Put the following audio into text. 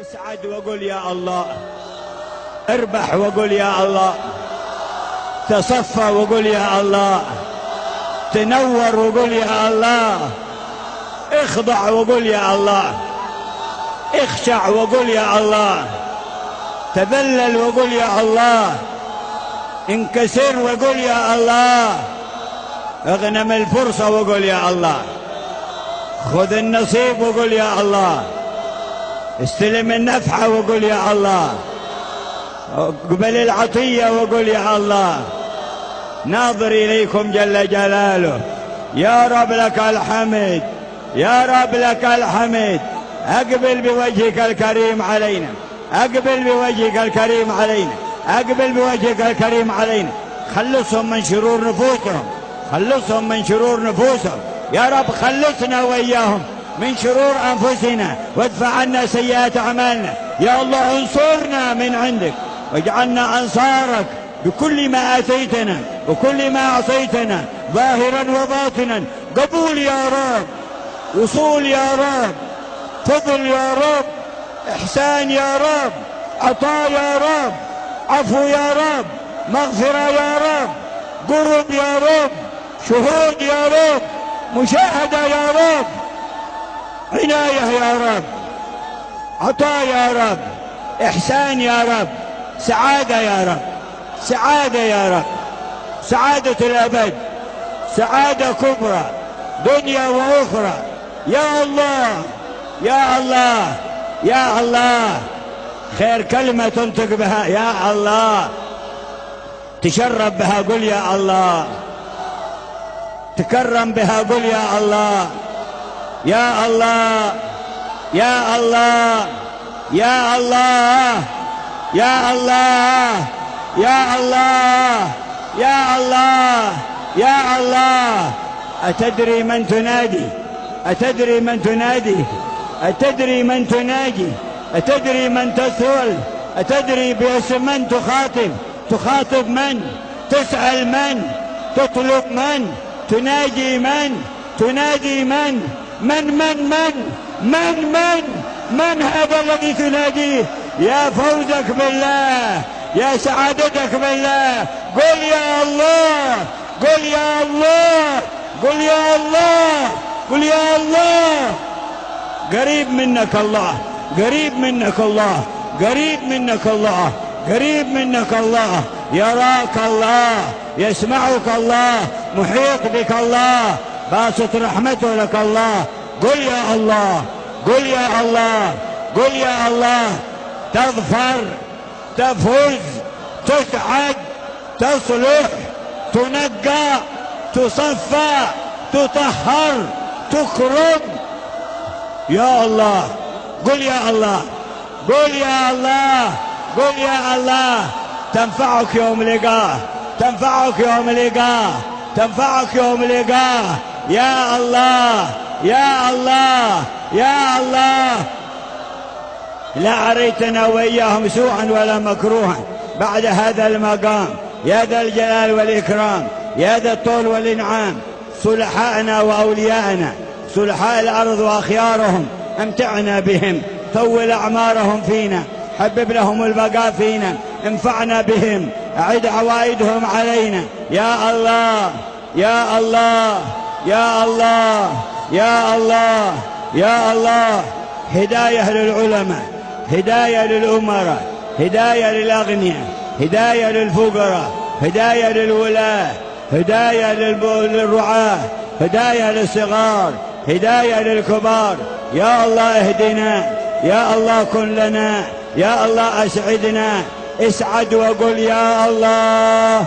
اسعد وقل يا الله، اربح وقل يا الله، تصفى وقل يا الله، تنور وقل يا الله، اخضع وقل يا الله، اخشع وقل يا الله، تذلل وقل يا الله، انكسر وقل يا الله، اغنم الفرصة وقل يا الله، خذ النصيب وقل يا الله، استلم النفحة وقل يا الله، اقبل العطية وقل يا الله، ناظر إليكم جل جلاله. يا رب لك الحمد، يا رب لك الحمد. أقبل بوجهك الكريم علينا، أقبل بوجهك الكريم علينا، أقبل بوجهك الكريم علينا. خلصهم من شرور نفوسهم، خلصهم من شرور نفوسهم يا رب، خلصنا وإياهم من شرور أنفسنا، وادفع عنا سيئات أعمالنا. يا الله انصرنا من عندك، واجعلنا أنصارك بكل ما آتيتنا وكل ما أعطيتنا، ظاهرا وباطنا. قبول يا رب، وصول يا رب، فضل يا رب، إحسان يا رب، عطاء يا رب، عفو يا رب، مغفرة يا رب، قرب يا رب، شهود يا رب، مشاهدة يا رب، عناية يا رب، عطاء يا رب، إحسان يا رب، سعادة يا رب، سعادة يا رب، سعادة الأبد، سعادة كبرى دنيا وأخرى. يا الله يا الله يا الله، خير كلمة تنطق بها يا الله، تشرب بها قل يا الله، تكرم بها قل يا الله، يا الله يا الله يا الله يا الله يا الله يا الله يا الله. أتدري من تنادي؟ أتدري من تنادي؟ أتدري من تناجي؟ أتدري من تسأل؟ أتدري باسم من تخاطب؟ تخاطب من؟ تسأل من؟ تطلب من؟ تناجي من؟ تنادي من؟ من هذا الذي تناديه؟ يا فوزك بالله، يا سعادتك بالله. قل يا الله، قل يا الله، قل يا الله، قل يا الله. قريب منك الله، قريب منك الله، قريب منك الله، قريب منك الله. يراك الله، يسمعك الله، محيط بك الله، باسط رحمته لك الله. قل يا الله، قل يا الله، قل يا الله. تظفر، تفوز، تسعد، تصلح، تنقى، تصفى، تطهر، تكرم. يا الله، قل يا الله، قل يا الله، قل يا الله. تنفعك يوم لقاه، تنفعك يوم لقاه، تنفعك يوم لقاه. يا الله يا الله يا الله. لا أريتنا وإياهم سوءا ولا مكروها بعد هذا المقام. يا ذا الجلال والإكرام، يا ذا الطول والإنعام. صلحاءنا وأولياءنا، صلحاء الأرض وأخيارهم، امتعنا بهم، طول أعمارهم فينا، حبب لهم البقاء فينا، انفعنا بهم، أعد عوائدهم علينا. يا الله يا الله يا الله يا الله يا الله. هداية للعلماء، هداية للأمراء، هداية للأغنياء، هداية للفقراء، هداية للولاة، هداية للرعاة، هداية للصغار، هداية للكبار. يا الله اهدنا، يا الله كن لنا، يا الله أسعدنا. اسعد وقل يا الله.